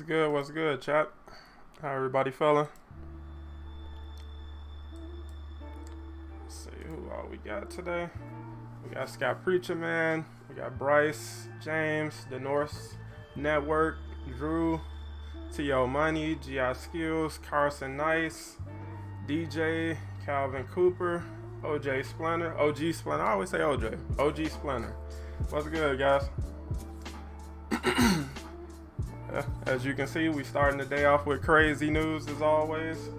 good? What's good, chat? How everybody feeling? Let's see who all we got today. We got Scott Preacher Man. We got Bryce, James, The North Network, Drew, T.O. Money, G.I. Skills, Carson Nice, DJ, Calvin Cooper, OG Splinter. I always say OJ. OG Splinter. What's good, guys? As you can see, we starting the day off with crazy news as always.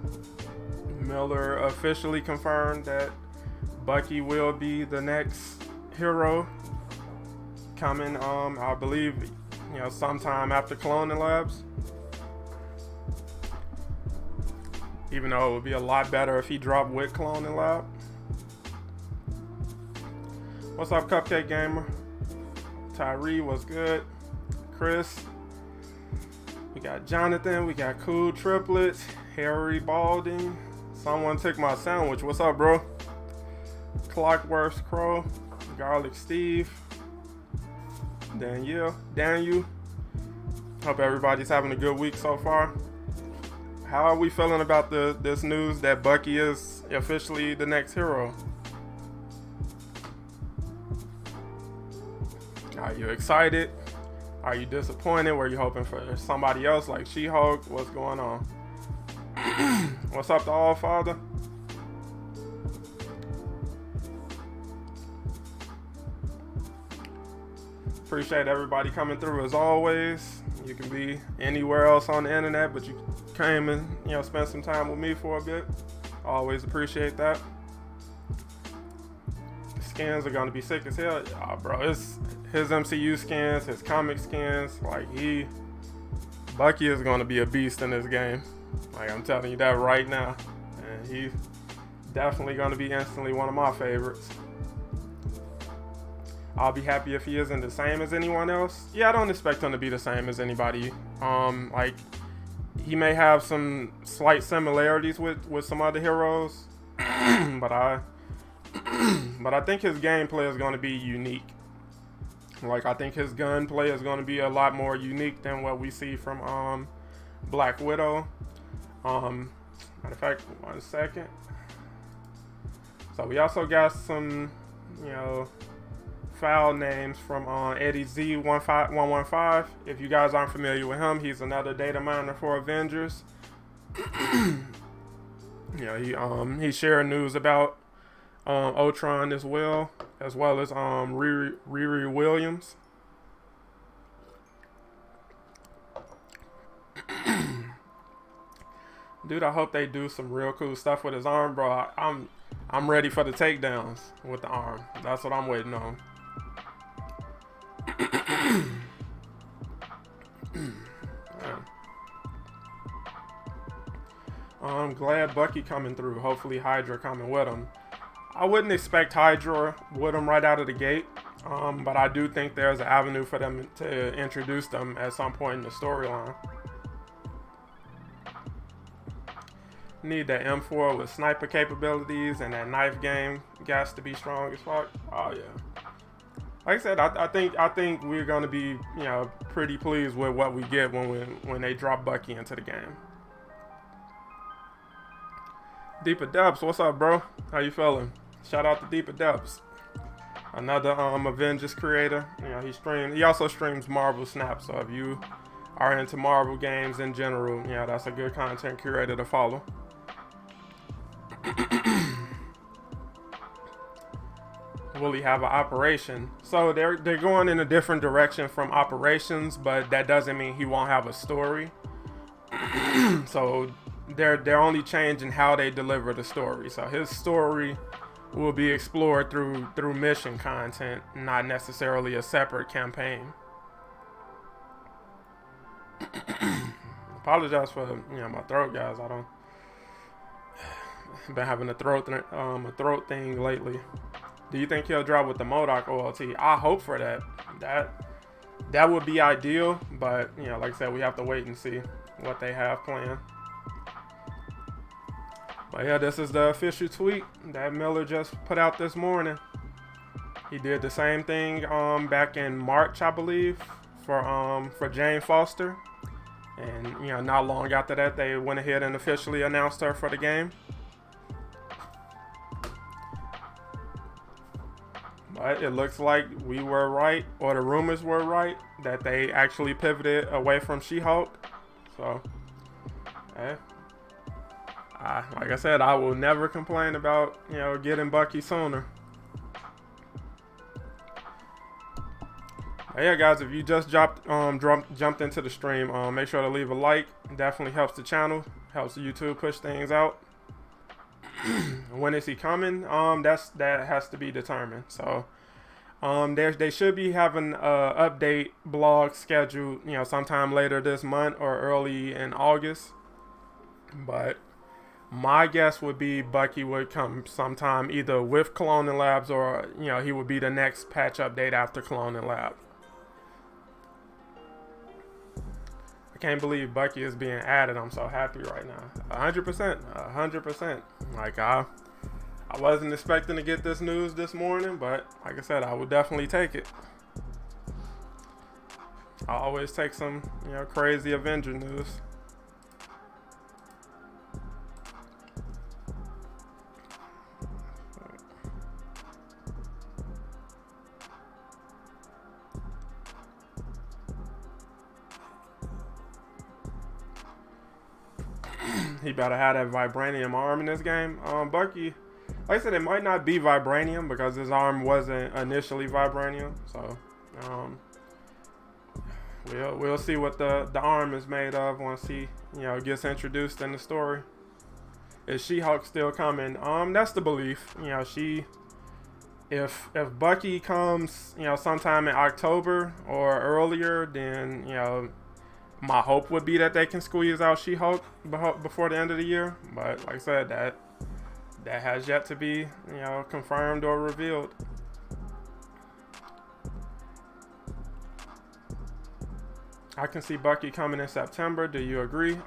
Miller officially confirmed that Bucky will be the next hero coming, I believe, sometime after Cloning Labs. Even though it would be a lot better if he dropped with Cloning Lab. What's up, Cupcake Gamer? Tyree, what's good? Chris. We got Jonathan, we got Cool Triplets, Harry Balding. Someone took my sandwich. What's up, bro? Clockworks Crow, Garlic Steve, Daniel. Hope everybody's having a good week so far. How are we feeling about this news that Bucky is officially the next hero? Are you excited? Are you disappointed? Were you hoping for somebody else like She-Hulk? What's going on? What's up to All Father? Appreciate everybody coming through as always. You can be anywhere else on the internet, but you came and spent some time with me for a bit. Always appreciate that. The skins are gonna be sick as hell. Oh, bro, it's his MCU skins, his comic skins. Like Bucky is gonna be a beast in this game. Like, I'm telling you that right now. And he's definitely gonna be instantly one of my favorites. I'll be happy if he isn't the same as anyone else. Yeah, I don't expect him to be the same as anybody. Like, he may have some slight similarities with some other heroes, but I think his gameplay is going to be unique. Like, I think his gunplay is going to be a lot more unique than what we see from Black Widow. Matter of fact, 1 second. So we also got some, file names from Eddie Z115. If you guys aren't familiar with him, he's another data miner for Avengers. He shared news about Ultron as well as Riri Williams. Dude, I hope they do some real cool stuff with his arm, bro. I'm ready for the takedowns with the arm. That's what I'm waiting on. I'm glad Bucky coming through. Hopefully Hydra coming with him. I wouldn't expect Hydra with him right out of the gate, but I do think there's an avenue for them to introduce them at some point in the storyline. Need that M4 with sniper capabilities, and that knife game got to be strong as fuck. Oh yeah. Like I said, I think we're gonna be pretty pleased with what we get when they drop Bucky into the game. Deepa Dubs, what's up, bro? How you feeling? Shout out to Deepa Dubs, another Avengers creator. He also streams Marvel Snap. So if you are into Marvel games in general, that's a good content curator to follow. Will he have an operation? So they're going in a different direction from operations, but that doesn't mean he won't have a story. So they're only changing how they deliver the story. So his story will be explored through mission content, not necessarily a separate campaign. Apologize for my throat, guys. I've been having a throat thing lately. Do you think he'll drop with the MODOK OLT? I hope for that. That would be ideal, but like I said, we have to wait and see what they have planned. But yeah, this is the official tweet that Miller just put out this morning. He did the same thing back in March, I believe, for Jane Foster. And not long after that, they went ahead and officially announced her for the game. But it looks like we were right, or the rumors were right, that they actually pivoted away from She-Hulk. So, like I said, I will never complain about getting Bucky sooner. But yeah, guys, if you just jumped into the stream, make sure to leave a like. It definitely helps the channel, helps YouTube push things out. When is he coming? That has to be determined. So, they should be having an update blog scheduled, sometime later this month or early in August. But my guess would be Bucky would come sometime either with Cloning Labs or he would be the next patch update after Cloning Lab. I can't believe Bucky is being added. I'm so happy right now. 100%. Like I wasn't expecting to get this news this morning, but like I said, I would definitely take it. I always take some crazy Avenger news. He better have that vibranium arm in this game. Bucky, like I said, it might not be vibranium because his arm wasn't initially vibranium. So, we'll see what the arm is made of once he gets introduced in the story. Is She-Hulk still coming? That's the belief. If Bucky comes sometime in October or earlier, then my hope would be that they can squeeze out She-Hulk before the end of the year. But like I said, that has yet to be confirmed or revealed. I can see Bucky coming in September. Do you agree?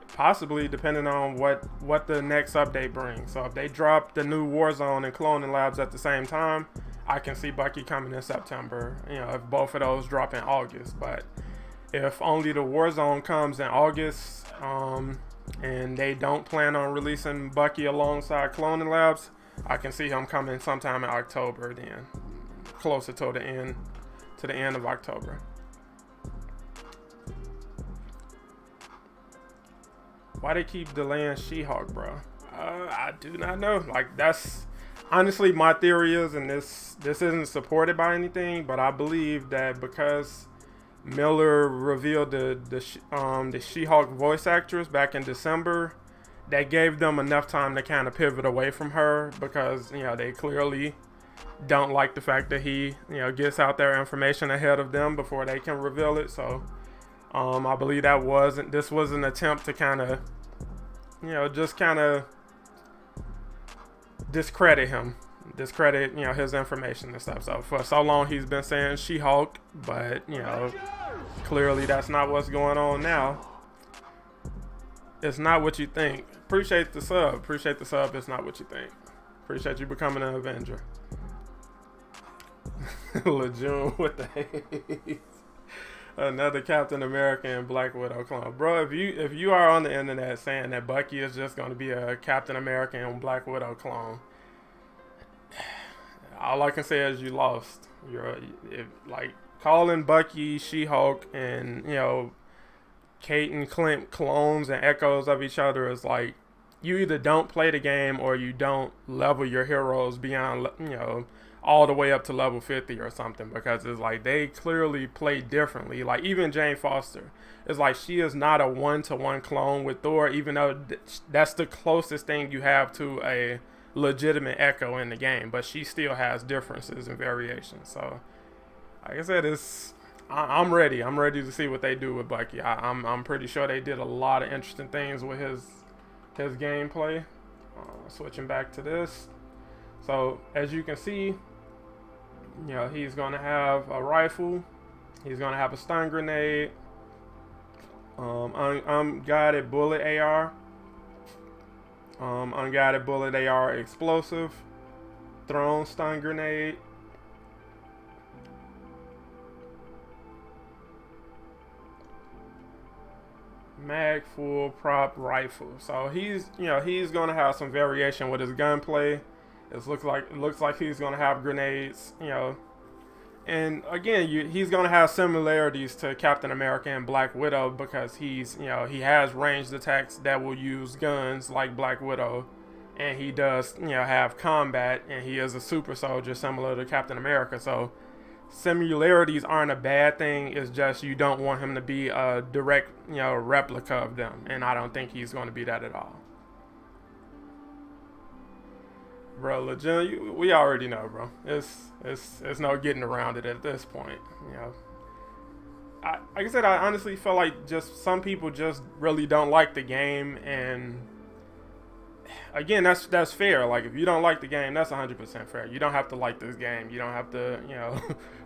Possibly, depending on what the next update brings. So if they drop the new Warzone and Cloning Labs at the same time, I can see Bucky coming in September, if both of those drop in August. But if only the Warzone comes in August, and they don't plan on releasing Bucky alongside Cloning Labs, I can see him coming sometime in October, then closer to the end of October. Why they keep delaying She-Hulk, bro? I do not know. Like, that's honestly my theory is, and this isn't supported by anything, but I believe that because Miller revealed the She-Hulk voice actress back in December, that gave them enough time to kind of pivot away from her, because they clearly don't like the fact that he gets out their information ahead of them before they can reveal it. So I believe this was an attempt to kind of just kind of discredit him, his information and stuff. So for so long he's been saying She-Hulk, but clearly that's not what's going on now. It's not what you think. Appreciate the sub. It's not what you think. Appreciate you becoming an Avenger. Lejeune with the hate. Another Captain America and Black Widow clone. Bro, if you are on the internet saying that Bucky is just going to be a Captain America and Black Widow clone, all I can say is you lost. Like calling Bucky, She-Hulk, and Kate and Clint clones and echoes of each other is like, you either don't play the game or you don't level your heroes beyond all the way up to level 50 or something, because it's like they clearly play differently. Like even Jane Foster, it's like she is not a one-to-one clone with Thor, even though that's the closest thing you have to a legitimate Echo in the game, but she still has differences and variations. So like I said, I'm ready to see what they do with Bucky. I'm pretty sure they did a lot of interesting things with his gameplay. Switching back to this, so as you can see, he's gonna have a rifle, he's gonna have a stun grenade, unguided bullet AR, unguided bullet AR explosive, thrown stun grenade, mag full prop rifle. So he's gonna have some variation with his gunplay. It looks like he's gonna have grenades, and again, he's gonna have similarities to Captain America and Black Widow because he has ranged attacks that will use guns like Black Widow, and he does have combat, and he is a super soldier similar to Captain America. So similarities aren't a bad thing. It's just you don't want him to be a direct replica of them, and I don't think he's going to be that at all. Bro, legit, we already know, bro. It's no getting around it at this point. Like I said, I honestly feel like just some people just really don't like the game, and again, that's fair. Like, if you don't like the game, that's 100% fair. You don't have to like this game. You don't have to,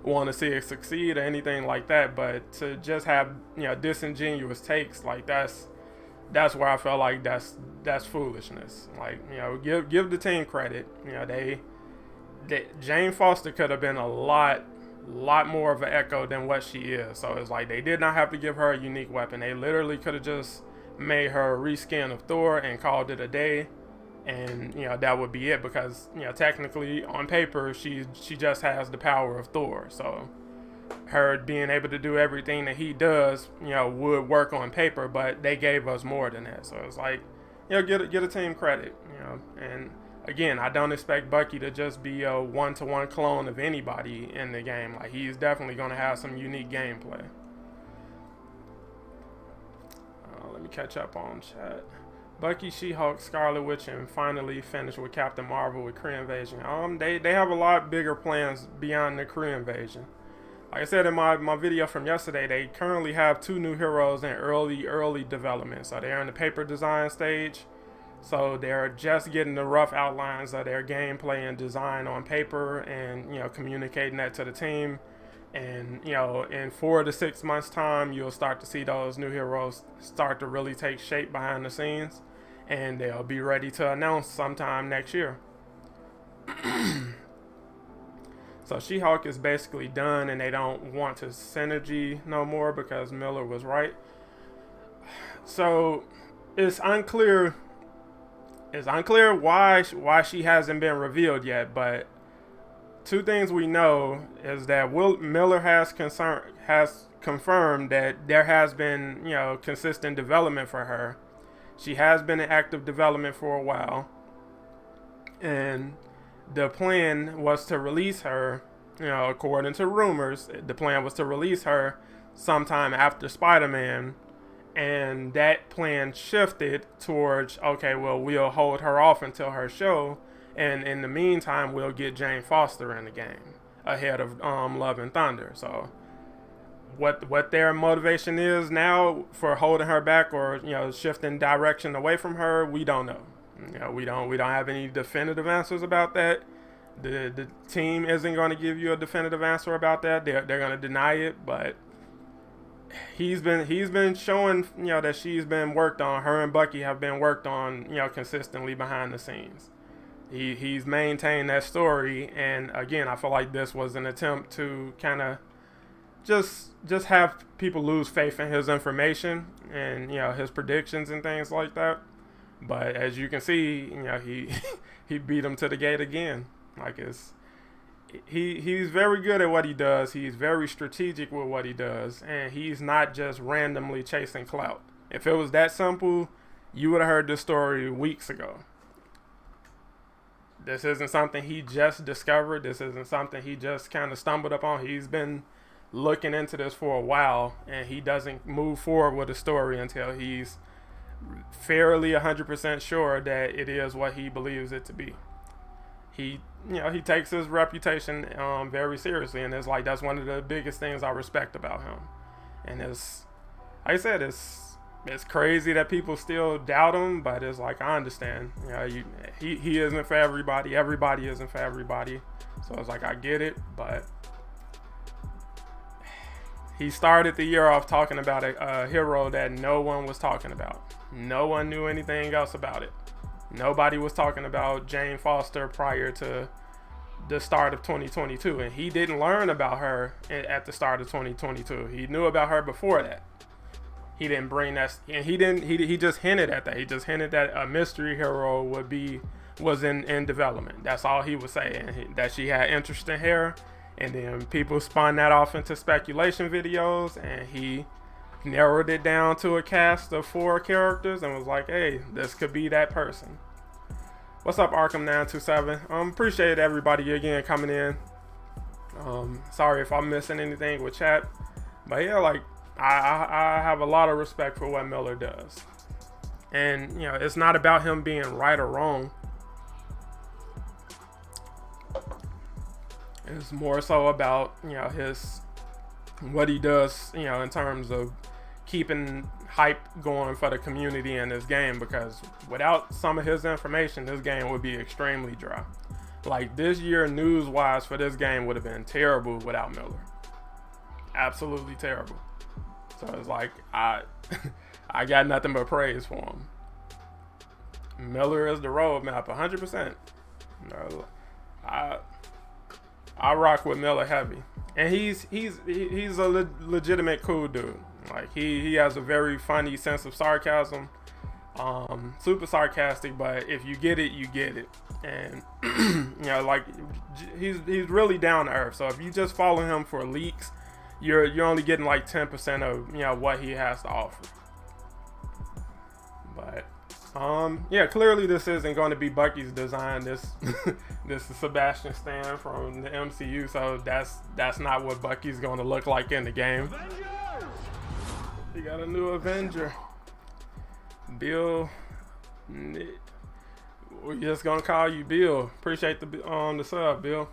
want to see it succeed or anything like that. But to just have, disingenuous takes, like that's where I felt like that's foolishness. Like, give the team credit. They Jane Foster could have been a lot more of an Echo than what she is. So it's like they did not have to give her a unique weapon. They literally could have just made her a reskin of Thor and called it a day. And that would be it, because technically on paper she just has the power of Thor. So her being able to do everything that he does would work on paper, but they gave us more than that. So it's like get a team credit. And again, I don't expect Bucky to just be a one-to-one clone of anybody in the game. Like, he's definitely going to have some unique gameplay. Let me catch up on chat. Bucky, She-Hulk, Scarlet Witch, and finally finished with Captain Marvel with Kree Invasion. They have a lot bigger plans beyond the Kree Invasion. Like I said in my video from yesterday, they currently have 2 new heroes in early development. So they're in the paper design stage. So they're just getting the rough outlines of their gameplay and design on paper, and communicating that to the team. And in 4 to 6 months time, you'll start to see those new heroes start to really take shape behind the scenes, and they'll be ready to announce sometime next year. So She-Hulk is basically done, and they don't want to synergy no more because Miller was right. So it's unclear why she hasn't been revealed yet, but 2 things we know is that Miller has confirmed that there has been consistent development for her. She has been in active development for a while, and the plan was to release her. According to rumors, the plan was to release her sometime after Spider-Man, and that plan shifted towards, okay, well, we'll hold her off until her show, and in the meantime, we'll get Jane Foster in the game ahead of Love and Thunder. So what their motivation is now for holding her back or shifting direction away from her, we don't know. We don't have any definitive answers about that. The team isn't going to give you a definitive answer about that. They're going to deny it, but he's been showing that she's been worked on. Her and Bucky have been worked on consistently behind the scenes. He's maintained that story, and again, I feel like this was an attempt to kind of just have people lose faith in his information and his predictions and things like that. But as you can see, he beat him to the gate again. Like, he's very good at what he does. He's very strategic with what he does, and he's not just randomly chasing clout. If it was that simple, you would have heard this story weeks ago. This isn't something he just discovered. This isn't something he just kind of stumbled upon. He's been looking into this for a while, and he doesn't move forward with a story until he's fairly 100% sure that it is what he believes it to be. He takes his reputation very seriously, and it's like that's one of the biggest things I respect about him. And it's, like I said, it's crazy that people still doubt him, but it's like, I understand. He isn't for everybody. Everybody isn't for everybody. So it's like, I get it, but he started the year off talking about a hero that no one was talking about. No one knew anything else about it. Nobody was talking about Jane Foster prior to the start of 2022, and he didn't learn about her at the start of 2022. He knew about her before that. he didn't bring that, and he just hinted at that. He just hinted that a mystery hero was in development. That's all he was saying. That she had interesting hair, and then people spun that off into speculation videos, and he narrowed it down to a cast of 4 characters and was like, hey, this could be that person. What's up, Arkham927? Appreciate everybody again coming in. Sorry if I'm missing anything with chat, but yeah, like I have a lot of respect for what Miller does, and you know, it's not about him being right or wrong. It's more so about, you know, what he does, you know, in terms of keeping hype going for the community in this game, because without some of his information, this game would be extremely dry. Like, this year news-wise for this game would have been terrible without Miller. Absolutely terrible. So it's like, I got nothing but praise for him. Miller is the roadmap, 100%. I rock with Miller heavy, and he's a legitimate cool dude. Like, he has a very funny sense of sarcasm, super sarcastic. But if you get it, you get it. And you know, like, he's really down to earth. So if you just follow him for leaks, you're only getting like 10% of, you know, what he has to offer. But yeah, clearly this isn't going to be Bucky's design. This is Sebastian Stan from the MCU, so that's not what Bucky's going to look like in the game. Avengers! You got a new Avenger. Bill. We're just gonna call you Bill. Appreciate the sub, Bill.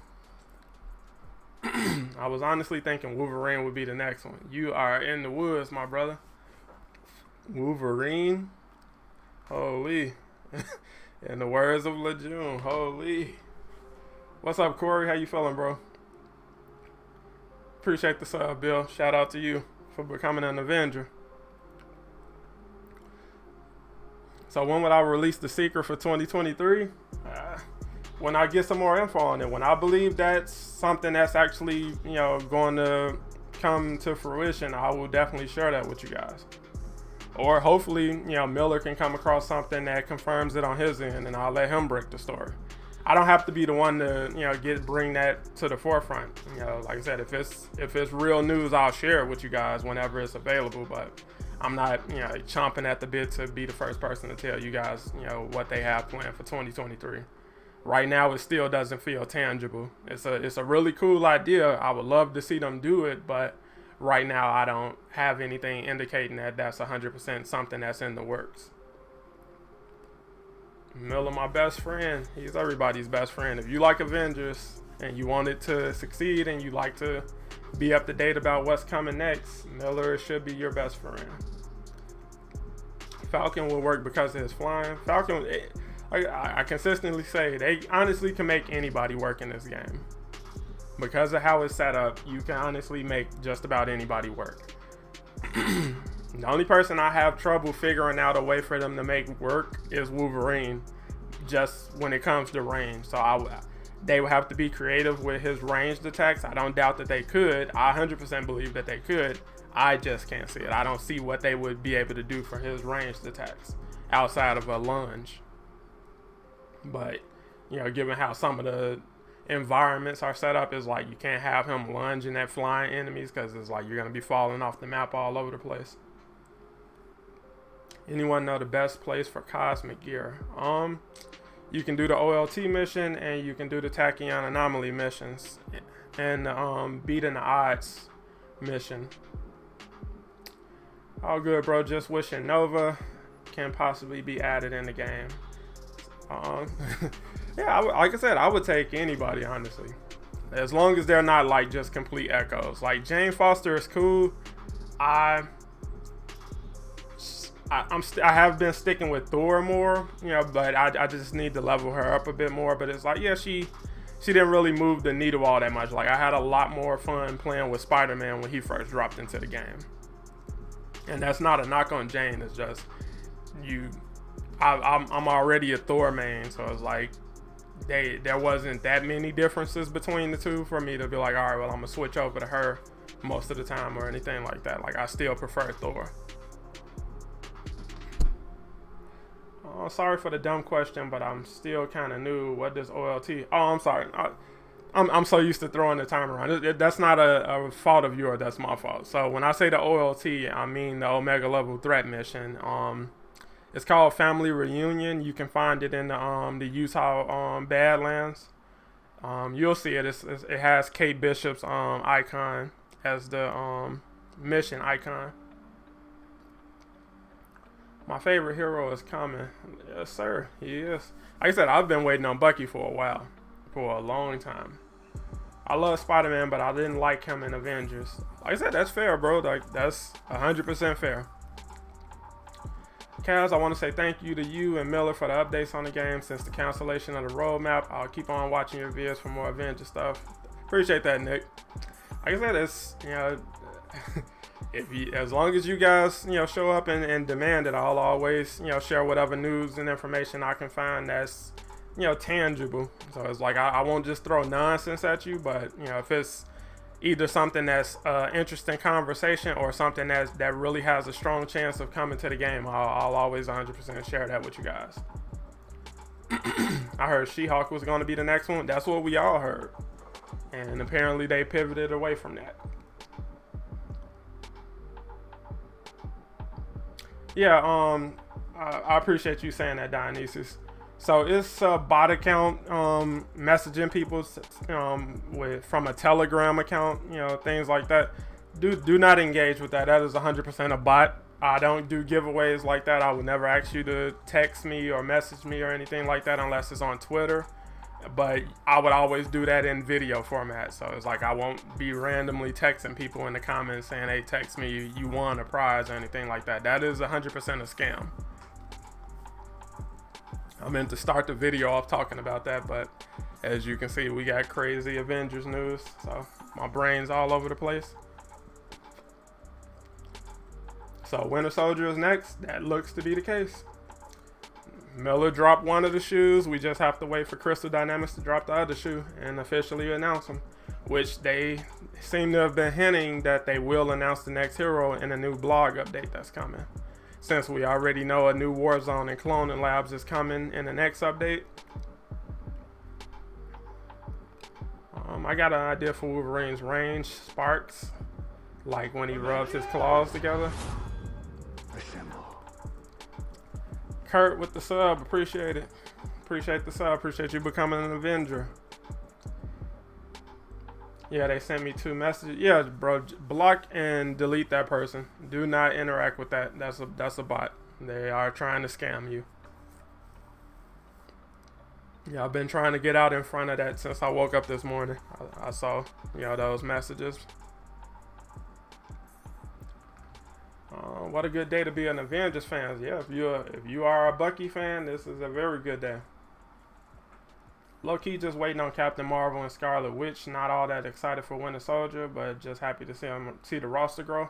I was honestly thinking Wolverine would be the next one. You are in the woods, my brother. Wolverine. Holy. In the words of Lejeune, holy. What's up, Corey? How you feeling, bro? Appreciate the sub, Bill. Shout out to you for becoming an Avenger. So when would I release the secret for 2023? When I get some more info on it. When I believe that's something that's actually, you know, going to come to fruition, I will definitely share that with you guys. Or hopefully, you know, Miller can come across something that confirms it on his end, and I'll let him break the story. I don't have to be the one to, you know, bring that to the forefront. You know, like I said, if it's real news, I'll share it with you guys whenever it's available. But I'm not, you know, chomping at the bit to be the first person to tell you guys, you know, what they have planned for 2023. Right now, it still doesn't feel tangible. It's a really cool idea. I would love to see them do it, but right now I don't have anything indicating that that's 100% something that's in the works. Miller, my best friend. He's everybody's best friend. If you like Avengers and you want it to succeed and you like to be up to date about what's coming next, Miller should be your best friend. Falcon will work because of his flying. Falcon, I consistently say, they honestly can make anybody work in this game. Because of how it's set up, you can honestly make just about anybody work. The only person I have trouble figuring out a way for them to make work is Wolverine, just when it comes to range. So they would have to be creative with his ranged attacks. I don't doubt that they could. I 100% believe that they could. I just can't see it. I don't see what they would be able to do for his ranged attacks outside of a lunge. But, you know, given how some of the environments are set up, is like you can't have him lunging at flying enemies, because it's like you're going to be falling off the map all over the place. Anyone know the best place for cosmic gear? You can do the OLT mission, and you can do the Tachyon anomaly missions, and beating the odds mission. All good, bro. Just wishing Nova can possibly be added in the game. Yeah, like I said, I would take anybody, honestly, as long as they're not like just complete echoes. Like, Jane Foster is cool. I have been sticking with Thor more, you know, but I just need to level her up a bit more. But it's like, yeah, she didn't really move the needle all that much. Like, I had a lot more fun playing with Spider-Man when he first dropped into the game. And that's not a knock on Jane. It's just I'm already a Thor main, so it's like there wasn't that many differences between the two for me to be like, all right, well, I'm gonna switch over to her most of the time or anything like that. Like, I still prefer Thor. Sorry for the dumb question, but I'm still kind of new. What does OLT? Oh, I'm sorry. I'm so used to throwing the time around. That's not a fault of yours. That's my fault. So when I say the OLT, I mean the Omega level threat mission. It's called Family Reunion. You can find it in the Utah Badlands. You'll see it. It has Kate Bishop's icon as the mission icon. My favorite hero is coming. Yes, sir. He is. Like I said, I've been waiting on Bucky for a while, for a long time. I love Spider-Man, but I didn't like him in Avengers. Like I said, that's fair, bro. Like that's 100% fair. Kaz, I want to say thank you to you and Miller for the updates on the game since the cancellation of the roadmap. I'll keep on watching your videos for more Avenger stuff. Appreciate that, Nick. Like I said, it's, you know, as long as you guys, you know, show up and demand it, I'll always, you know, share whatever news and information I can find that's, you know, tangible. So it's like I won't just throw nonsense at you, but you know, if it's either something that's interesting conversation or something that really has a strong chance of coming to the game, I'll always 100% share that with you guys. I heard She-Hulk was going to be the next one. That's what we all heard, and apparently they pivoted away from that. Yeah, I appreciate you saying that, Dionysus. So it's a bot account messaging people from a Telegram account, you know, things like that. Do not engage with that. That is 100% a bot. I don't do giveaways like that. I would never ask you to text me or message me or anything like that unless it's on Twitter. But I would always do that in video format. So it's like I won't be randomly texting people in the comments saying, hey, text me, you won a prize or anything like that. That is 100% a scam. I meant to start the video off talking about that, but as you can see, we got crazy Avengers news, so my brain's all over the place. So Winter Soldier is next. That looks to be the case. Miller dropped one of the shoes. We just have to wait for Crystal Dynamics to drop the other shoe and officially announce them, which they seem to have been hinting that they will announce the next hero in a new blog update that's coming. Since we already know a new Warzone and Cloning Labs is coming in the next update. I got an idea for Wolverine's range sparks, like when he rubs his claws together. Kurt with the sub, appreciate it. Appreciate the sub, appreciate you becoming an Avenger. Yeah, they sent me 2 messages. Yeah, bro, block and delete that person. Do not interact with that. That's a bot. They are trying to scam you. Yeah, I've been trying to get out in front of that since I woke up this morning. I saw, you know, those messages. What a good day to be an Avengers fan. Yeah, if you are a Bucky fan, this is a very good day. Low-key just waiting on Captain Marvel and Scarlet Witch. Not all that excited for Winter Soldier, but just happy to see the roster grow.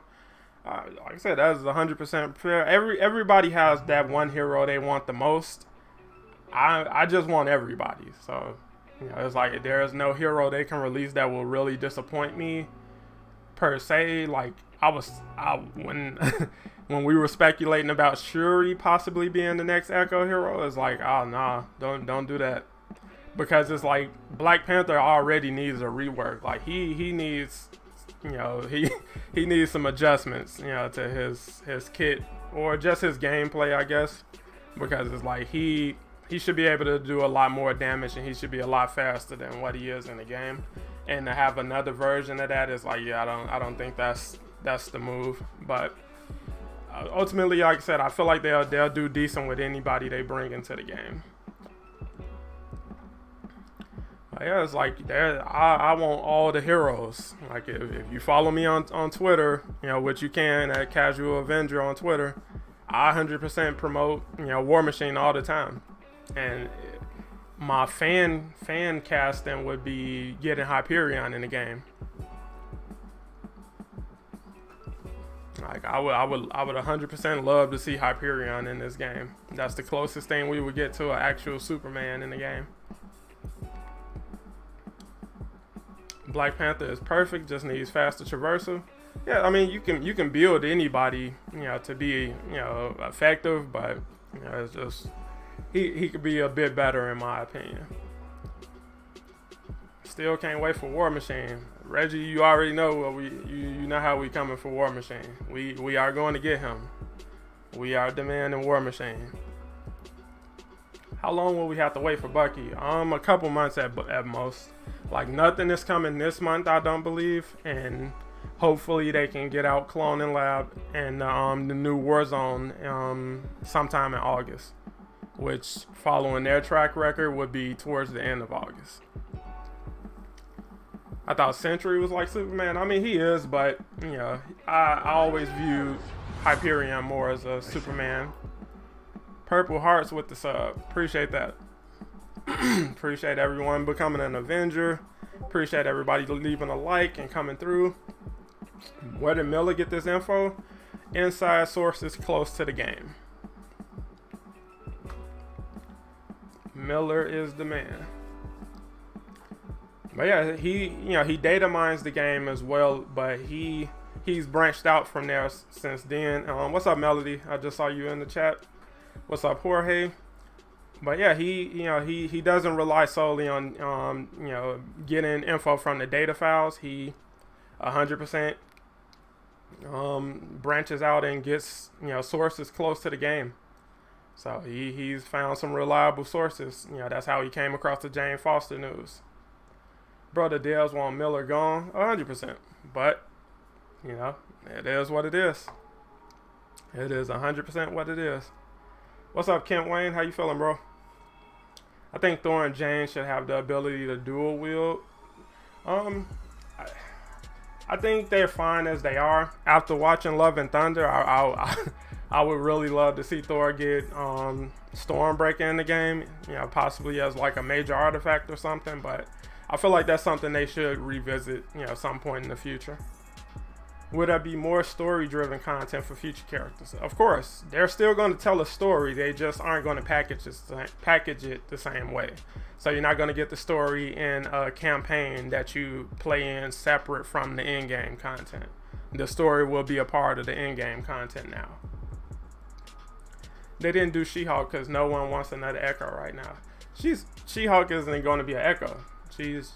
Like I said, that is 100% fair. Everybody has that one hero they want the most. I just want everybody. So, you know, it's like there is no hero they can release that will really disappoint me per se. Like when when we were speculating about Shuri possibly being the next Echo hero, it's like, oh nah, don't do that. Because it's like Black Panther already needs a rework. Like he needs, you know, he needs some adjustments, you know, to his kit or just his gameplay, I guess. Because it's like he should be able to do a lot more damage and he should be a lot faster than what he is in the game. And to have another version of that is like, yeah, I don't think that's the move. But ultimately, like I said, I feel like they'll do decent with anybody they bring into the game. Yeah, it's like I want all the heroes. Like if you follow me on Twitter, you know, which you can at Casual Avenger on Twitter, I 100% promote, you know, War Machine all the time. And my fan casting would be getting Hyperion in the game. Like I would 100% love to see Hyperion in this game. That's the closest thing we would get to an actual Superman in the game. Black Panther is perfect, just needs faster traversal. Yeah, I mean you can build anybody, you know, to be, you know, effective, but you know, it's just he could be a bit better in my opinion. Still can't wait for War Machine. Reggie, you already know what you know how we coming for War Machine. We are going to get him. We are demanding War Machine. How long will we have to wait for Bucky? A couple months at most. Like nothing is coming this month, I don't believe, and hopefully they can get out Cloning Lab and the new Warzone sometime in August, which following their track record would be towards the end of August. I thought Sentry was like Superman. I mean, he is, but you know, I always viewed Hyperion more as a Superman. Purple Hearts with the sub. Appreciate that. Appreciate everyone becoming an Avenger. Appreciate everybody leaving a like and coming through. Where did Miller get this info? Inside sources close to the game. Miller is the man. But yeah, he data mines the game as well, but he's branched out from there since then. What's up, Melody? I just saw you in the chat. What's up, Jorge? But yeah, he doesn't rely solely on getting info from the data files. He 100% branches out and gets sources close to the game. So he's found some reliable sources. That's how he came across the Jane Foster news. Brother Dales want Miller gone 100%, but it is what it is. It is 100% what it is. What's up, Kent Wayne? How you feeling, bro? I think Thor and Jane should have the ability to dual wield. I think they're fine as they are. After watching Love and Thunder, I would really love to see Thor get Stormbreaker in the game. Possibly as like a major artifact or something, but I feel like that's something they should revisit, at some point in the future. Would there be more story-driven content for future characters? Of course, they're still going to tell a story. They just aren't going to package it the same way. So you're not going to get the story in a campaign that you play in separate from the in-game content. The story will be a part of the in-game content now. They didn't do She-Hulk because no one wants another Echo right now. She-Hulk isn't going to be an Echo. She's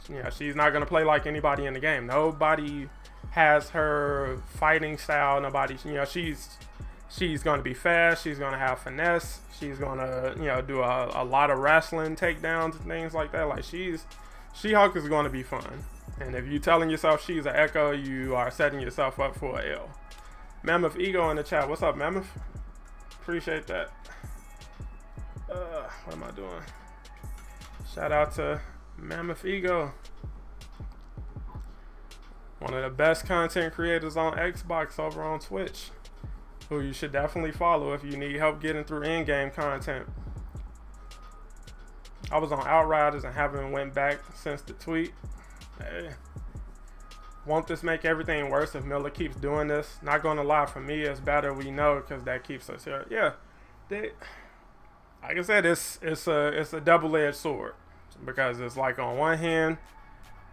not going to play like anybody in the game. Nobody has her fighting style. Nobody, she's going to be fast. She's going to have finesse. She's going to, do a lot of wrestling takedowns and things like that. Like She-Hulk is going to be fun. And if you're telling yourself she's an Echo, you are setting yourself up for a L. Mammoth Ego in the chat. What's up, Mammoth? Appreciate that. What am I doing? Shout out to Mammoth Ego. One of the best content creators on Xbox over on Twitch, who you should definitely follow if you need help getting through in-game content. I was on Outriders and haven't went back since the tweet. Hey. Won't this make everything worse if Miller keeps doing this? Not gonna lie, for me it's better we know because that keeps us here. Yeah, like I said, it's a double-edged sword, because it's like on one hand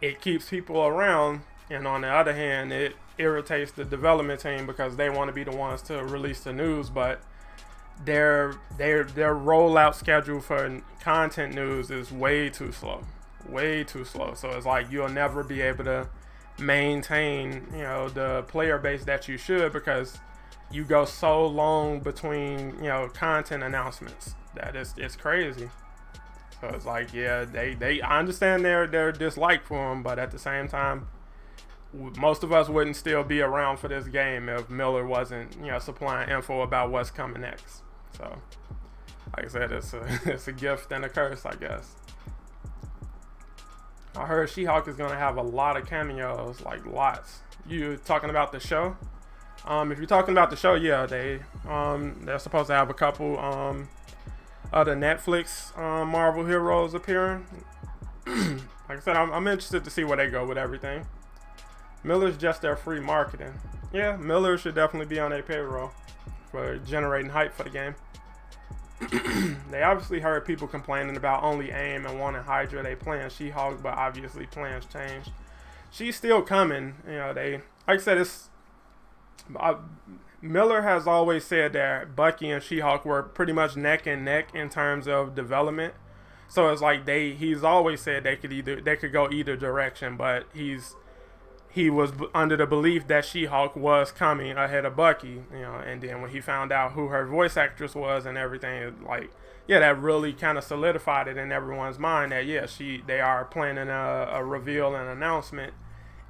it keeps people around, and on the other hand it irritates the development team because they want to be the ones to release the news, but their rollout schedule for content news is way too slow. So it's like you'll never be able to maintain the player base that you should, because you go so long between content announcements that it's crazy. So it's like, yeah, I understand their dislike for him, but at the same time, most of us wouldn't still be around for this game if Miller wasn't supplying info about what's coming next. So like I said, it's a gift and a curse, I guess. I heard She-Hulk is gonna have a lot of cameos, like lots. You talking about the show? If you're talking about the show, yeah, they're supposed to have a couple other Netflix Marvel heroes appearing. Like I said, I'm interested to see where they go with everything. Miller's just their free marketing. Yeah, Miller should definitely be on their payroll for generating hype for the game. They obviously heard people complaining about only AIM and wanting Hydra. They playing She-Hulk, but obviously plans changed. She's still coming. Like I said, Miller has always said that Bucky and She-Hulk were pretty much neck and neck in terms of development. So it's like he's always said they could go either direction, but he was under the belief that She-Hulk was coming ahead of Bucky, and then when he found out who her voice actress was and everything, like, yeah, that really kind of solidified it in everyone's mind that, yeah, they are planning a reveal and announcement,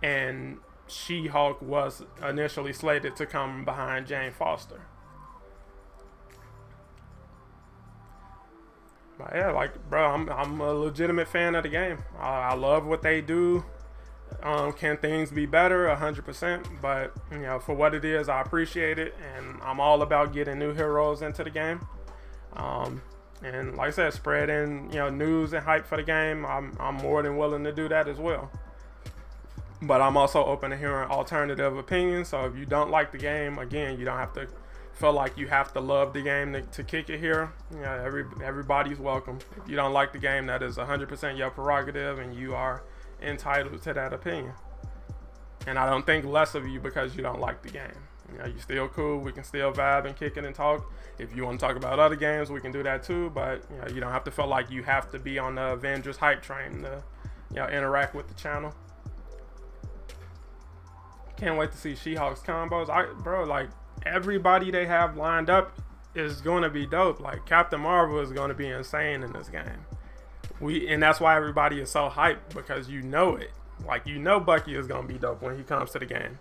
and She-Hulk was initially slated to come behind Jane Foster. But yeah, like, bro, I'm a legitimate fan of the game. I love what they do. Can things be better? 100%. But for what it is, I appreciate it, and I'm all about getting new heroes into the game. And like I said, spreading news and hype for the game. I'm more than willing to do that as well. But I'm also open to hearing alternative opinions. So if you don't like the game, again, you don't have to feel like you have to love the game to kick it here. Everybody's welcome. If you don't like the game, that is 100% your prerogative, and you are entitled to that opinion. And I don't think less of you because you don't like the game. You're still cool. We can still vibe and kick it and talk. If you want to talk about other games, we can do that too. But you don't have to feel like you have to be on the Avengers hype train to interact with the channel. Can't wait to see She-Hulk's combos. Bro, like, everybody they have lined up is going to be dope. Like, Captain Marvel is going to be insane in this game. And that's why everybody is so hyped, because it. Like, Bucky is going to be dope when he comes to the game.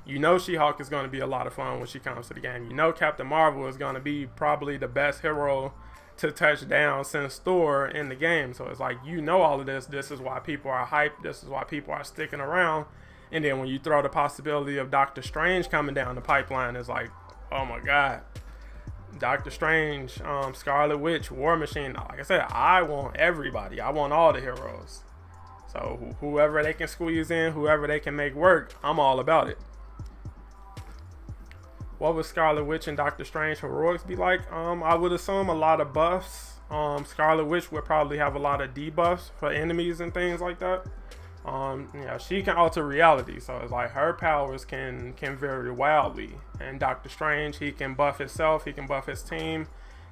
She-Hulk is going to be a lot of fun when she comes to the game. Captain Marvel is going to be probably the best hero to touch down since Thor in the game. So it's like, all of this. This is why people are hyped. This is why people are sticking around. And then when you throw the possibility of Doctor Strange coming down the pipeline, it's like, oh my God. Doctor Strange, Scarlet Witch, War Machine. Like I said, I want everybody. I want all the heroes. So whoever they can squeeze in, whoever they can make work, I'm all about it. What would Scarlet Witch and Doctor Strange heroics be like? I would assume a lot of buffs. Scarlet Witch would probably have a lot of debuffs for enemies and things like that. She can alter reality, so it's like her powers can vary wildly. And Doctor Strange, he can buff himself, he can buff his team,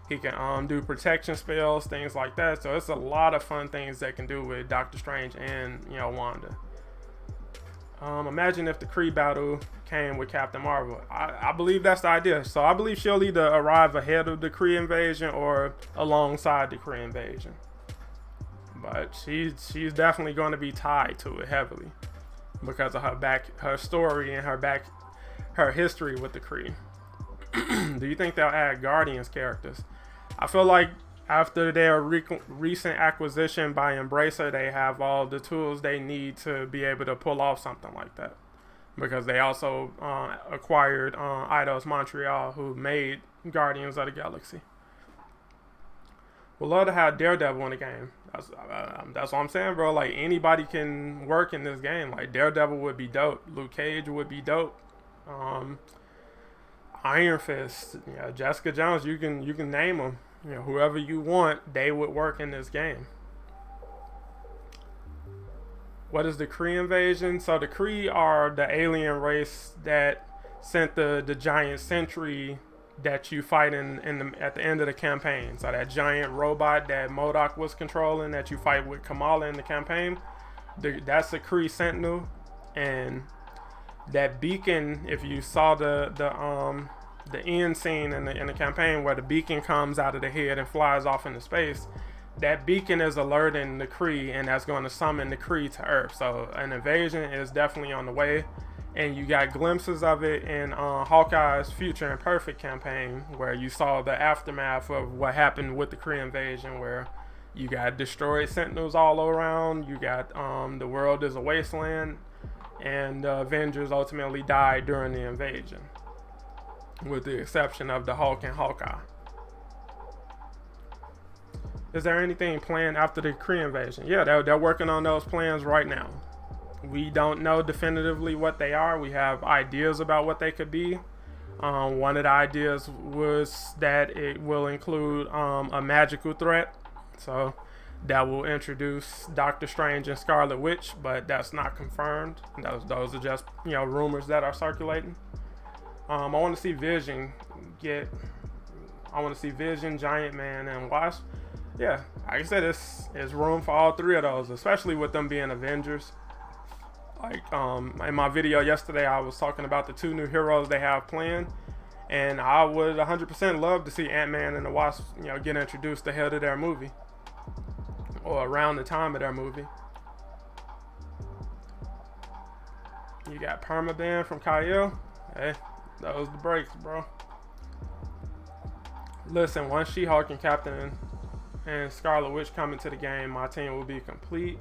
he can do protection spells, things like that. So it's a lot of fun things they can do with Doctor Strange and Wanda. Imagine if the Kree battle came with Captain Marvel. I believe that's the idea. So I believe she'll either arrive ahead of the Kree invasion or alongside the Kree invasion. But she's definitely going to be tied to it heavily because of her story and her history with the Kree. Do you think they'll add Guardians characters? I feel like after their recent acquisition by Embracer, they have all the tools they need to be able to pull off something like that. Because they also acquired Eidos Montreal, who made Guardians of the Galaxy. Would love to have Daredevil in the game. That's what I'm saying, bro. Like, anybody can work in this game. Like, Daredevil would be dope. Luke Cage would be dope. Iron Fist, Jessica Jones. You can name them. Whoever you want, they would work in this game. What is the Kree invasion? So the Kree are the alien race that sent the giant sentry that you fight at the end of the campaign. So that giant robot that MODOK was controlling that you fight with Kamala in the campaign, that's the Kree Sentinel. And that beacon, if you saw the end scene in the campaign where the beacon comes out of the head and flies off into space, that beacon is alerting the Kree, and that's going to summon the Kree to Earth. So an invasion is definitely on the way. And you got glimpses of it in Hawkeye's Future Imperfect campaign, where you saw the aftermath of what happened with the Kree invasion, where you got destroyed Sentinels all around, you got the world is a wasteland, and the Avengers ultimately died during the invasion, with the exception of the Hulk and Hawkeye. Is there anything planned after the Kree invasion? Yeah, they're working on those plans right now. We don't know definitively what they are. We have ideas about what they could be. One of the ideas was that it will include a magical threat. So that will introduce Doctor Strange and Scarlet Witch, but that's not confirmed. Those are just rumors that are circulating. I want to see Vision get. I want to see Vision, Giant Man, and Wasp. Yeah, like I said, it's room for all three of those, especially with them being Avengers. Like in my video yesterday, I was talking about the 2 new heroes they have planned, and I would 100% love to see Ant-Man and the Wasp, get introduced ahead of their movie or around the time of their movie. You got Permaban from Kyle. Hey, those the breaks, bro. Listen, once She-Hulk and Captain and Scarlet Witch come into the game, my team will be complete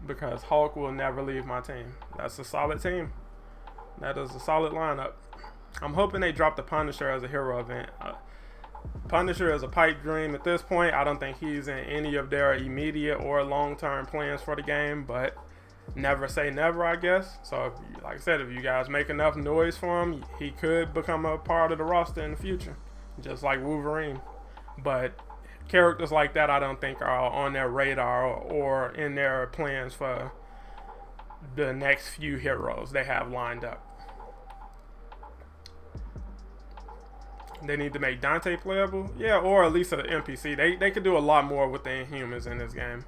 because Hulk will never leave my team. That's a solid team. That is a solid lineup. I'm hoping they drop the Punisher as a hero event. Punisher is a pipe dream at this point. I don't think he's in any of their immediate or long-term plans for the game, but never say never, I guess. So, like I said, if you guys make enough noise for him, he could become a part of the roster in the future, just like Wolverine. But characters like that I don't think are on their radar or in their plans for the next few heroes they have lined up. They need to make Dante playable, yeah, or at least an NPC. They could do a lot more with the Inhumans in this game.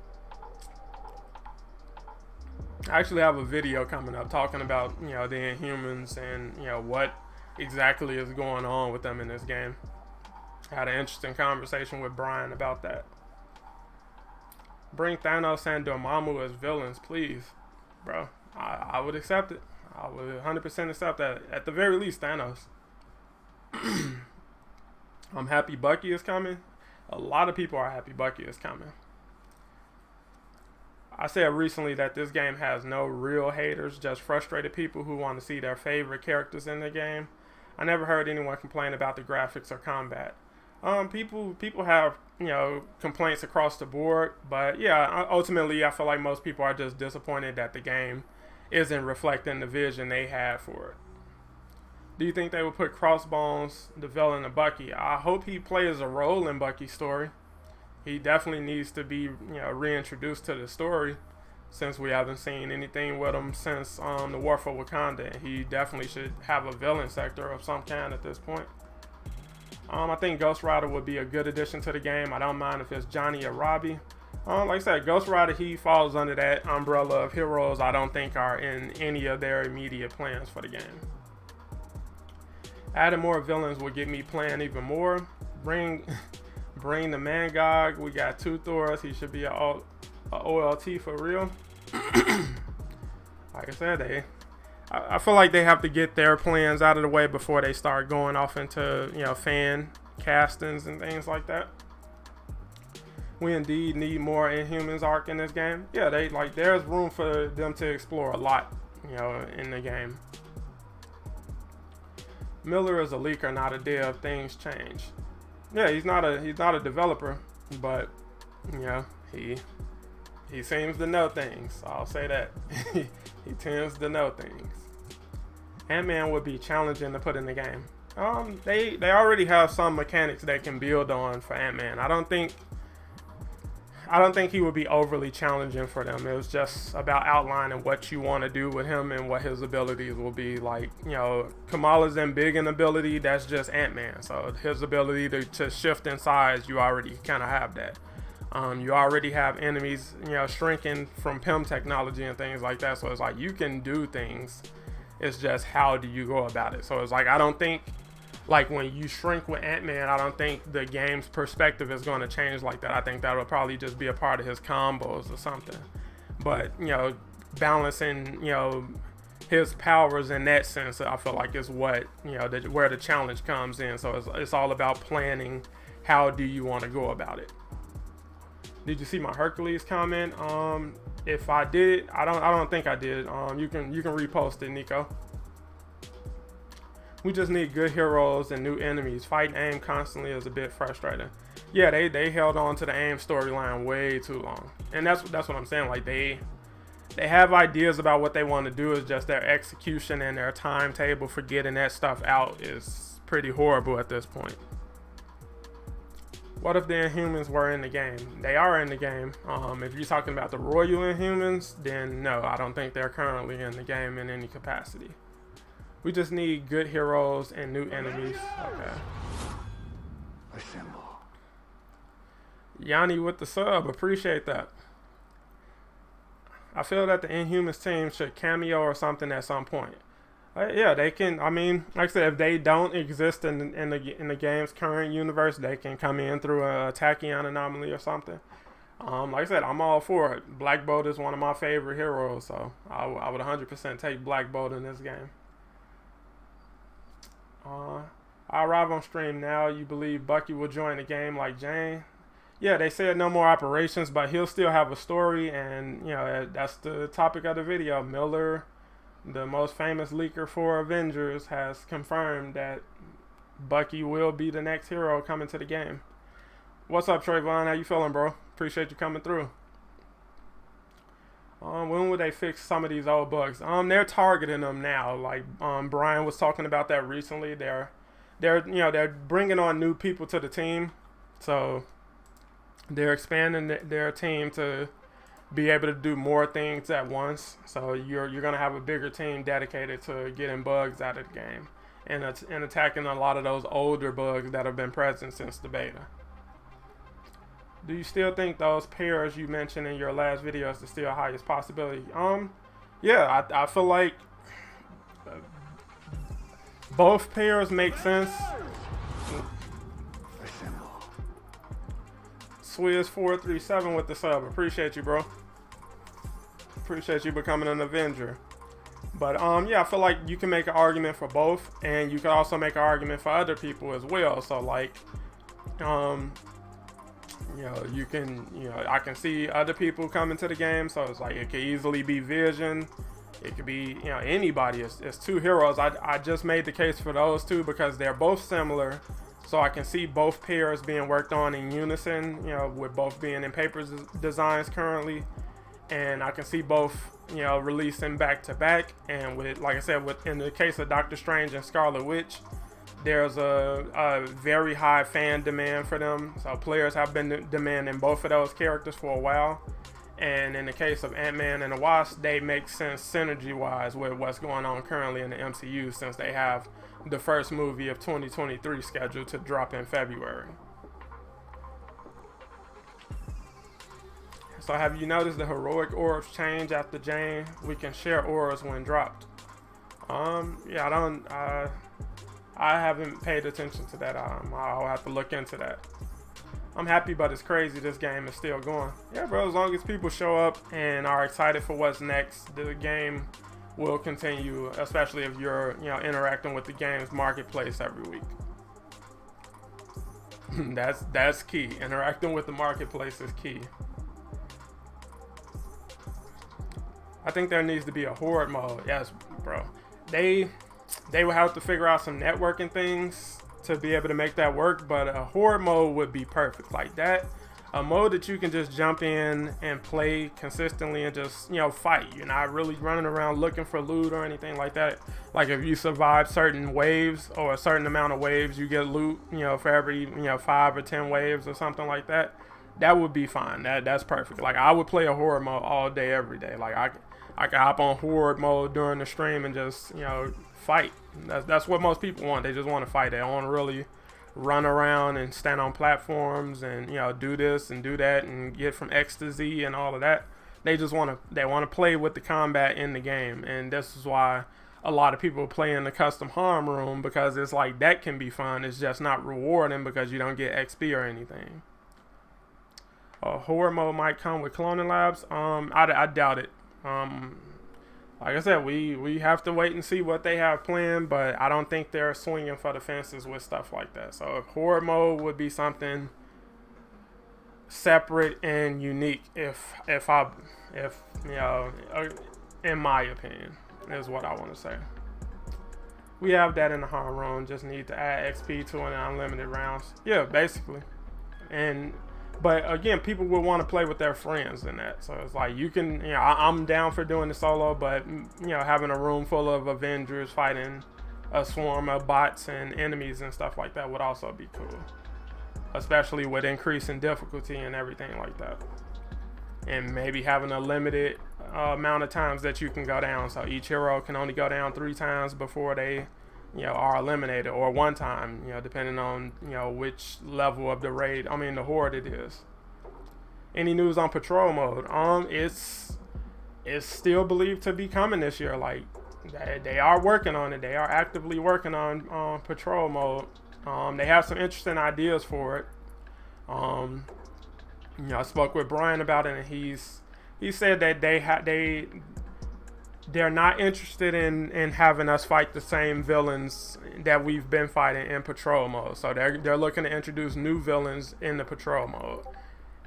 I actually have a video coming up talking about the Inhumans and what exactly is going on with them in this game. I had an interesting conversation with Brian about that. Bring Thanos and Dormammu as villains, please, bro. I would accept it. I would 100% accept that. At the very least, Thanos. I'm happy Bucky is coming. A lot of people are happy Bucky is coming. I said recently that this game has no real haters, just frustrated people who want to see their favorite characters in the game. I never heard anyone complain about the graphics or combat. People have complaints across the board, but yeah, ultimately I feel like most people are just disappointed that the game isn't reflecting the vision they had for it. Do you think they would put Crossbones, the villain of Bucky? I hope he plays a role in Bucky's story. He definitely needs to be reintroduced to the story, since we haven't seen anything with him since the War for Wakanda. He definitely should have a villain sector of some kind at this point. I think Ghost Rider would be a good addition to the game. I don't mind if it's Johnny or Robbie. Like I said, Ghost Rider, he falls under that umbrella of heroes I don't think are in any of their immediate plans for the game. Adding more villains will get me playing even more. Bring the Mangog. We got 2 Thors. He should be a OLT for real. Like I said, I feel like they have to get their plans out of the way before they start going off into fan castings and things like that. We indeed need more Inhumans arc in this game. Yeah, there's room for them to explore a lot, in the game. Miller is a leaker, not a dev. Things change. Yeah, he's not a developer, but he seems to know things. I'll say that. He tends to know things. Ant-Man would be challenging to put in the game. They already have some mechanics they can build on for Ant-Man. I don't think he would be overly challenging for them. It was just about outlining what you want to do with him and what his abilities will be. Like, Kamala's big in ability, that's just Ant-Man. So his ability to shift in size, you already kind of have that. You already have enemies, shrinking from PIM technology and things like that. So it's like you can do things. It's just how do you go about it. So it's like I don't think, like when you shrink with Ant-Man, I don't think the game's perspective is going to change like that. I think that will probably just be a part of his combos or something. But balancing his powers in that sense, I feel like is what where the challenge comes in. So it's all about planning. How do you want to go about it? Did you see my Hercules comment? If I did, I don't think I did. You can repost it, Nico. We just need good heroes and new enemies. Fighting AIM constantly is a bit frustrating. Yeah, they held on to the AIM storyline way too long, and that's what I'm saying. Like they have ideas about what they want to do. It's just their execution and their timetable for getting that stuff out is pretty horrible at this point. What if the Inhumans were in the game? They are in the game. If you're talking about the Royal Inhumans, then no, I don't think they're currently in the game in any capacity. We just need good heroes and new enemies. Okay. Assemble. Yanni with the sub, appreciate that. I feel that the Inhumans team should cameo or something at some point. Yeah, they can. I mean, like I said, if they don't exist in the game's current universe, they can come in through a Tachyon anomaly or something. Like I said, I'm all for it. Black Bolt is one of my favorite heroes, so I would 100% take Black Bolt in this game. I arrive on stream now. You believe Bucky will join the game like Jane? Yeah, they said no more operations, but he'll still have a story, and you know that's the topic of the video. Miller, the most famous leaker for Avengers, has confirmed that Bucky will be the next hero coming to the game. What's up, Trayvon? How you feeling, bro? Appreciate you coming through. When will they fix some of these old bugs? They're targeting them now. Like Brian was talking about that recently. They're bringing on new people to the team, so they're expanding their team to be able to do more things at once. So you're gonna have a bigger team dedicated to getting bugs out of the game and attacking a lot of those older bugs that have been present since the beta. Do you still think those pairs you mentioned in your last video is the still highest possibility? Yeah, I feel like both pairs make sense. Swizz437 with the sub. Appreciate you, bro. Appreciate you becoming an Avenger. But yeah, I feel like you can make an argument for both, and you can also make an argument for other people as well. So like, I can see other people coming to the game. So it's like it could easily be Vision. It could be anybody. It's two heroes. I just made the case for those two because they're both similar. So I can see both pairs being worked on in unison, with both being in paper designs currently. And I can see both, releasing back to back. And with, like I said, in the case of Doctor Strange and Scarlet Witch, there's a very high fan demand for them. So players have been demanding both of those characters for a while. And in the case of Ant-Man and the Wasp, they make sense synergy-wise with what's going on currently in the MCU, since they have the first movie of 2023 scheduled to drop in February. So have you noticed the heroic orbs change after Jane? We can share auras when dropped. Yeah, I haven't paid attention to that. I'll have to look into that. I'm happy, but it's crazy this game is still going. Yeah, bro, as long as people show up and are excited for what's next, the game will continue, especially if you're, interacting with the game's marketplace every week. That's key. Interacting with the marketplace is key. I think there needs to be a Horde mode. Yes, bro. They will have to figure out some networking things to be able to make that work, but a Horde mode would be perfect. Like that, a mode that you can just jump in and play consistently and just, fight. You're not really running around looking for loot or anything like that. Like if you survive certain waves or a certain amount of waves, you get loot, for every, 5 or 10 waves or something like that. That would be fine. That's perfect. Like I would play a Horde mode all day, every day. Like I could hop on Horde mode during the stream and just, fight. That's what most people want. They just want to fight. They don't want to really run around and stand on platforms and do this and do that and get from X to Z and all of that. They just want to play with the combat in the game, and this is why a lot of people play in the custom harm room, because it's like that can be fun. It's just not rewarding because you don't get XP or anything. Horde mode might come with cloning labs. I doubt it. Like I said, we have to wait and see what they have planned, but I don't think they're swinging for the fences with stuff like that. So if Horde mode would be something separate and unique, in my opinion, is what I want to say. We have that in the harm room. Just need to add XP to an unlimited rounds. Yeah, basically. But again, people will want to play with their friends in that. So it's like you can, I'm down for doing the solo, but having a room full of Avengers fighting a swarm of bots and enemies and stuff like that would also be cool. Especially with increasing difficulty and everything like that. And maybe having a limited amount of times that you can go down. So each hero can only go down 3 times before they, are eliminated, or 1 time, depending on, which level of the raid, the horde it is. Any news on patrol mode? It's still believed to be coming this year. Like, they are working on it. They are actively working on patrol mode. They have some interesting ideas for it. I spoke with Brian about it, and he said that they're not interested in having us fight the same villains that we've been fighting in patrol mode. So they're looking to introduce new villains in the patrol mode.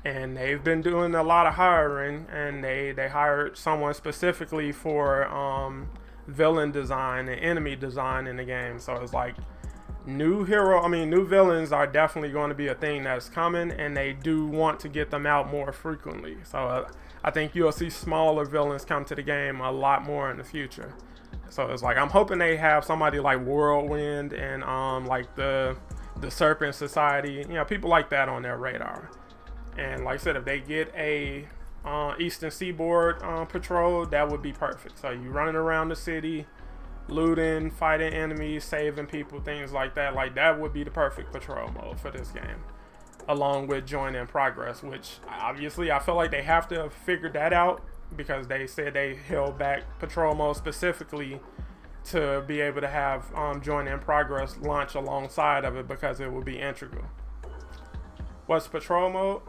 And they've been doing a lot of hiring, and they hired someone specifically for villain design and enemy design in the game. So it's like new villains are definitely going to be a thing that's coming, and they do want to get them out more frequently. So I think you'll see smaller villains come to the game a lot more in the future. So it's like, I'm hoping they have somebody like Whirlwind and like the Serpent Society, people like that on their radar. And like I said, if they get a Eastern Seaboard patrol, that would be perfect. So you running around the city, looting, fighting enemies, saving people, things like that. Like, that would be the perfect patrol mode for this game, along with join in progress, which obviously I feel like they have to have figured that out, because they said they held back patrol mode specifically to be able to have join in progress launch alongside of it, because it would be integral. What's patrol mode?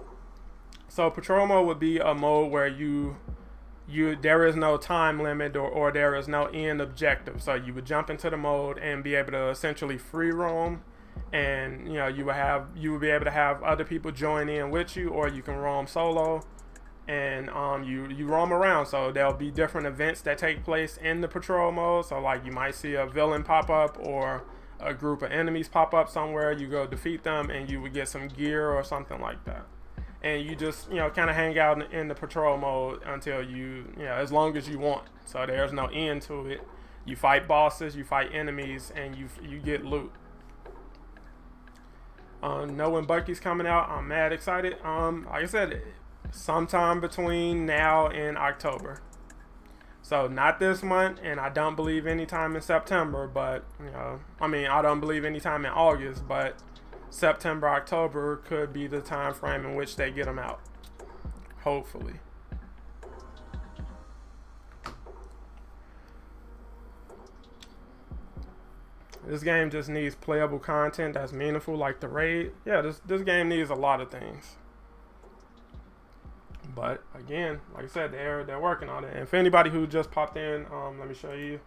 So patrol mode would be a mode where there is no time limit, or there is no end objective. So you would jump into the mode and be able to essentially free roam, and you would be able to have other people join in with you, or you can roam solo, and you roam around. So there'll be different events that take place in the patrol mode. So like, you might see a villain pop up, or a group of enemies pop up somewhere. You go defeat them, and you would get some gear or something like that. And you just, kind of hang out in the patrol mode until as long as you want. So there's no end to it. You fight bosses, you fight enemies, and you get loot. Know when Bucky's coming out? I'm mad excited. Like I said, sometime between now and October. So not this month, and I don't believe anytime in September, but I don't believe anytime in August, but September, October could be the time frame in which they get them out. Hopefully. This game just needs playable content that's meaningful, like the raid. Yeah, this game needs a lot of things. But again, like I said, they're working on it. And for anybody who just popped in, let me show you.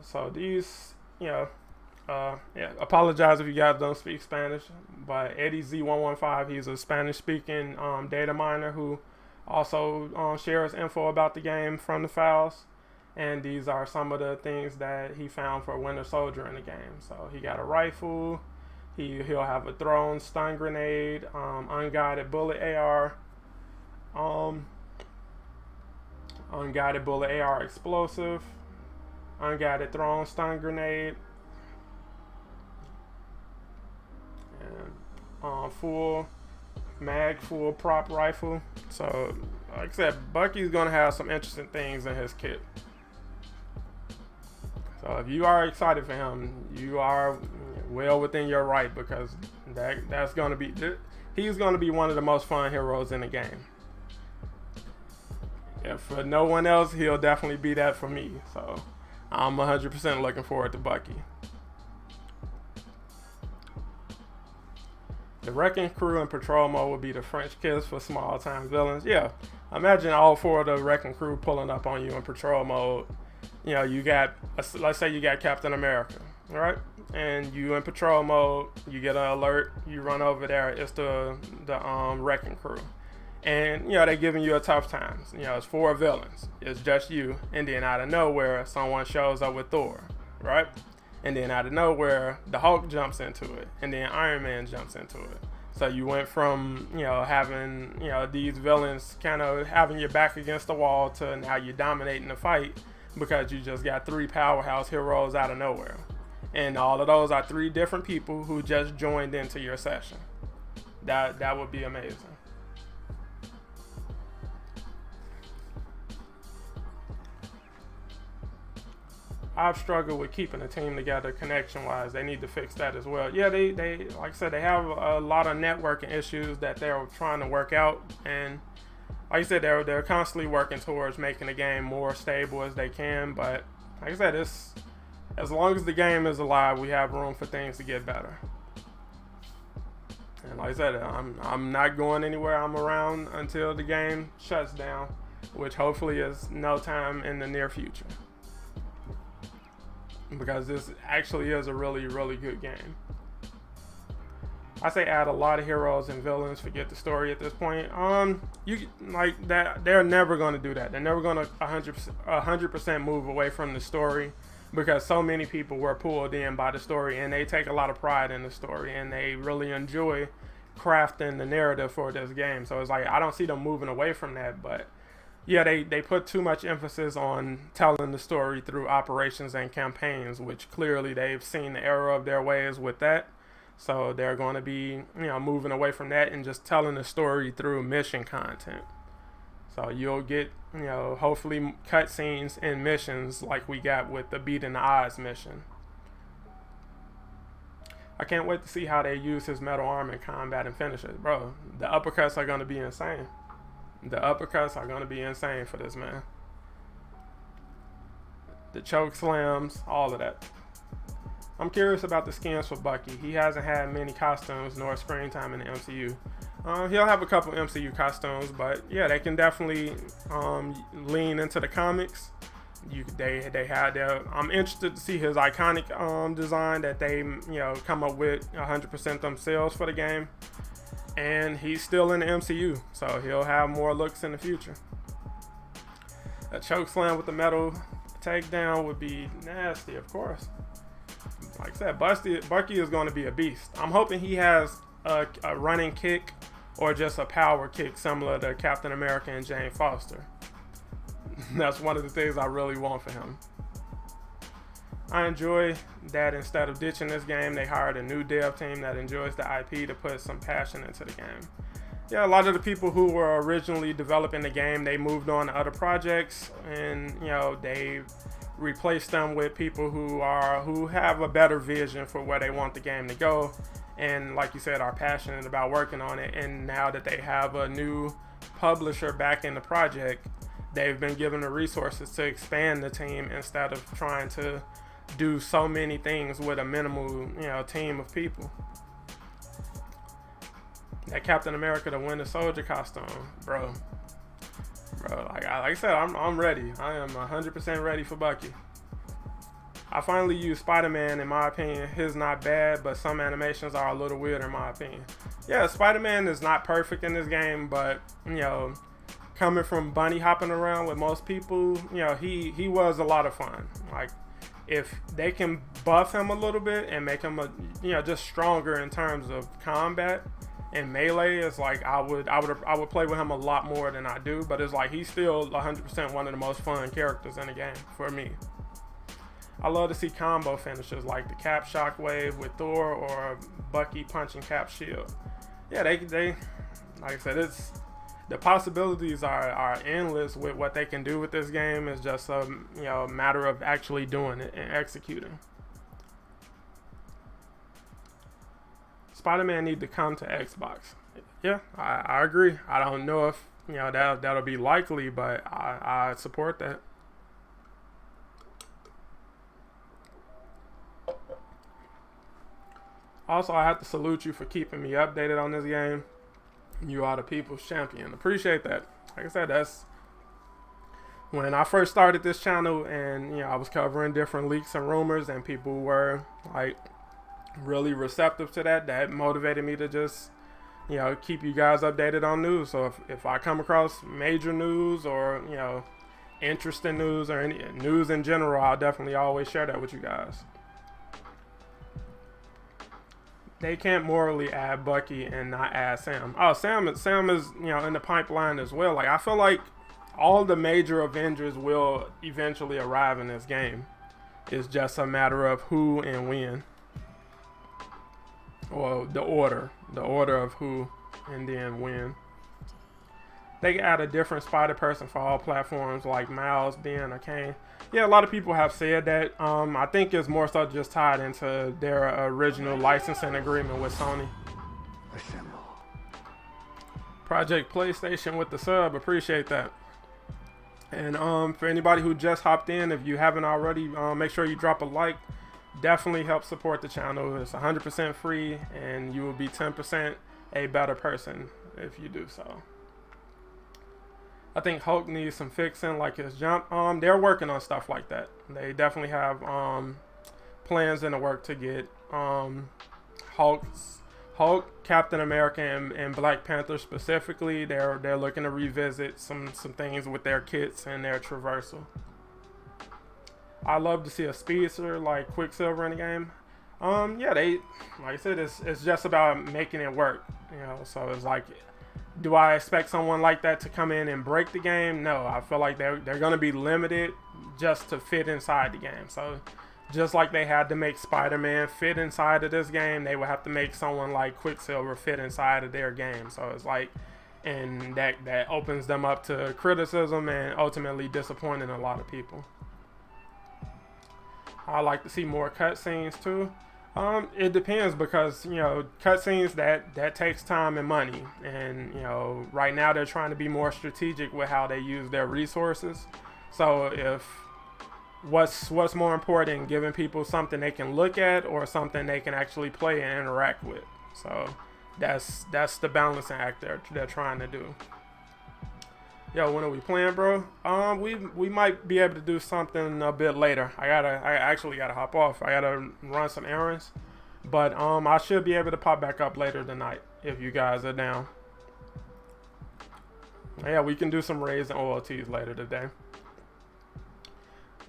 So these, apologize if you guys don't speak Spanish, but Eddie Z115, he's a Spanish-speaking data miner who also shares info about the game from the files. And these are some of the things that he found for Winter Soldier in the game. So he got a rifle, he'll have a thrown stun grenade, unguided bullet AR, unguided bullet AR explosive, unguided thrown stun grenade, and full prop rifle. So like I said, Bucky's gonna have some interesting things in his kit. So if you are excited for him, you are well within your right, because he's gonna be one of the most fun heroes in the game. If for no one else, he'll definitely be that for me. So I'm 100% looking forward to Bucky. The Wrecking Crew in patrol mode would be the French kiss for small time villains. Yeah, imagine all 4 of the Wrecking Crew pulling up on you in patrol mode. You got, let's say you got Captain America, right? And you in patrol mode, you get an alert, you run over there, it's the Wrecking Crew. And, they're giving you a tough time. It's 4 villains, it's just you. And then out of nowhere, someone shows up with Thor, right? And then out of nowhere, the Hulk jumps into it, and then Iron Man jumps into it. So you went from, having, these villains kind of having your back against the wall to now you're dominating the fight, because you just got 3 powerhouse heroes out of nowhere. And all of those are 3 different people who just joined into your session. That would be amazing. I've struggled with keeping the team together connection wise. They need to fix that as well. Yeah, they like I said, they have a lot of networking issues that they're trying to work out, and like I said, they're constantly working towards making the game more stable as they can. But like I said, it's as long as the game is alive, we have room for things to get better. And like I said, I'm not going anywhere. I'm around until the game shuts down, which hopefully is no time in the near future, because this actually is a really, really good game. I say add a lot of heroes and villains, forget the story at this point. You like that, they're never going to do that. They're never going to 100% move away from the story, because so many people were pulled in by the story, and they take a lot of pride in the story, and they really enjoy crafting the narrative for this game. So it's like, I don't see them moving away from that. But yeah, they put too much emphasis on telling the story through operations and campaigns, which clearly they've seen the error of their ways with that. So they're going to be, moving away from that and just telling the story through mission content. So you'll get, hopefully cutscenes and missions like we got with the Beating the Odds mission. I can't wait to see how they use his metal arm in combat and finishes. Bro, the uppercuts are going to be insane. The uppercuts are going to be insane for this man. The choke slams, all of that. I'm curious about the skins for Bucky. He hasn't had many costumes nor screen time in the MCU. He'll have a couple MCU costumes, but yeah, they can definitely lean into the comics. They had their. I'm interested to see his iconic design that they come up with 100% themselves for the game, and he's still in the MCU, so he'll have more looks in the future. A choke slam with the metal takedown would be nasty, of course. Like I said, Bucky is going to be a beast. I'm hoping he has a running kick or just a power kick similar to Captain America and Jane Foster. That's one of the things I really want for him. I enjoy that instead of ditching this game, they hired a new dev team that enjoys the IP to put some passion into the game. Yeah, a lot of the people who were originally developing the game, they moved on to other projects, and they replace them with people who have a better vision for where they want the game to go, and like you said, are passionate about working on it. And now that they have a new publisher back in the project, they've been given the resources to expand the team instead of trying to do so many things with a minimal team of people. That Captain America the Winter Soldier costume, bro, like I said, I'm ready. I am 100% ready for Bucky. I finally used Spider-Man. In my opinion, his not bad, but some animations are a little weird in my opinion. Yeah, Spider-Man is not perfect in this game, but coming from bunny hopping around with most people, he was a lot of fun. Like, if they can buff him a little bit and make him just stronger in terms of combat and melee, it's like I would play with him a lot more than I do. But it's like he's still 100% one of the most fun characters in the game for me. I love to see combo finishes like the Cap Shockwave with Thor or Bucky punching Cap shield. Yeah, they like I said, the possibilities are endless with what they can do with this game. It's just a matter of actually doing it and executing. Spider-Man need to come to Xbox. Yeah, I agree. I don't know if that'll be likely, but I support that. Also, I have to salute you for keeping me updated on this game. You are the people's champion. Appreciate that. Like I said, that's when I first started this channel, and I was covering different leaks and rumors, and people were like really receptive to that. That motivated me to just keep you guys updated on news. So if I come across major news or interesting news or any news in general, I'll definitely always share that with you guys. They can't morally add Bucky and not add Sam. Oh, Sam is in the pipeline as well. Like, I feel like all the major Avengers will eventually arrive in this game. It's just a matter of who and when. Or the order of who and then when. they add a different Spider-Person for all platforms like Miles, Ben, or Kane. Yeah, a lot of people have said that. I think it's more so just tied into their original licensing agreement with Sony. Assemble. Project PlayStation with the sub, appreciate that. And for anybody who just hopped in, if you haven't already, make sure you drop a like. Definitely help support the channel. It's 100% free, and you will be 10% a better person if you do so. I think Hulk needs some fixing, like his jump. They're working on stuff like that. They definitely have plans in the work to get Hulk, Captain America, and Black Panther specifically. They're looking to revisit some things with their kits and their traversal. I love to see a speedster like Quicksilver in the game. Yeah, they, like I said, it's just about making it work. You know, so it's like, do I expect someone like that to come in and break the game? No, I feel like they're going to be limited just to fit inside the game. So just like they had to make Spider-Man fit inside of this game, they would have to make someone like Quicksilver fit inside of their game. So it's like, and that opens them up to criticism and ultimately disappointing a lot of people. I like to see more cutscenes too. It depends, because, you know, cutscenes that takes time and money, and, you know, right now they're trying to be more strategic with how they use their resources. So if what's more important, giving people something they can look at or something they can actually play and interact with. So that's the balancing act they're trying to do. Yo, when are we playing, bro? We might be able to do something a bit later. I actually gotta hop off. I gotta run some errands, but I should be able to pop back up later tonight if you guys are down. Yeah, we can do some raids and OLTs later today.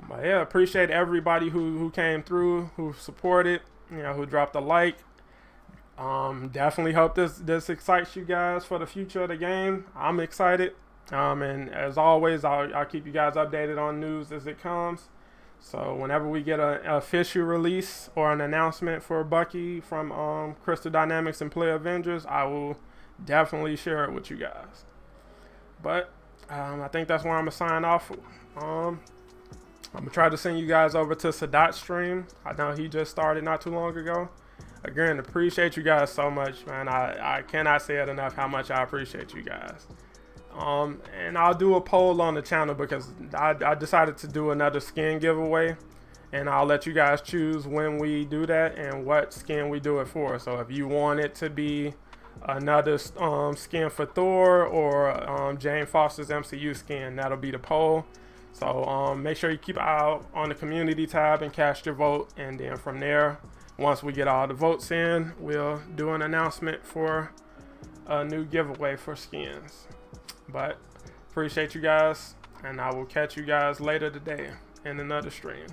But yeah, appreciate everybody who came through, who supported, you know, who dropped a like. Definitely hope this excites you guys for the future of the game. I'm excited. And as always, I'll keep you guys updated on news as it comes. So whenever we get an official release or an announcement for Bucky from Crystal Dynamics and Play Avengers, I will definitely share it with you guys. But I think that's where I'm gonna sign off. I'm gonna try to send you guys over to Sadat's stream. I know he just started not too long ago. Again, appreciate you guys so much, man. I cannot say it enough how much I appreciate you guys. And I'll do a poll on the channel, because I decided to do another skin giveaway, and I'll let you guys choose when we do that and what skin we do it for. So if you want it to be another skin for Thor, or Jane Foster's MCU skin, that'll be the poll. So make sure you keep an eye out on the community tab and cast your vote, and then from there, once we get all the votes in, we'll do an announcement for a new giveaway for skins. But appreciate you guys, and I will catch you guys later today in another stream.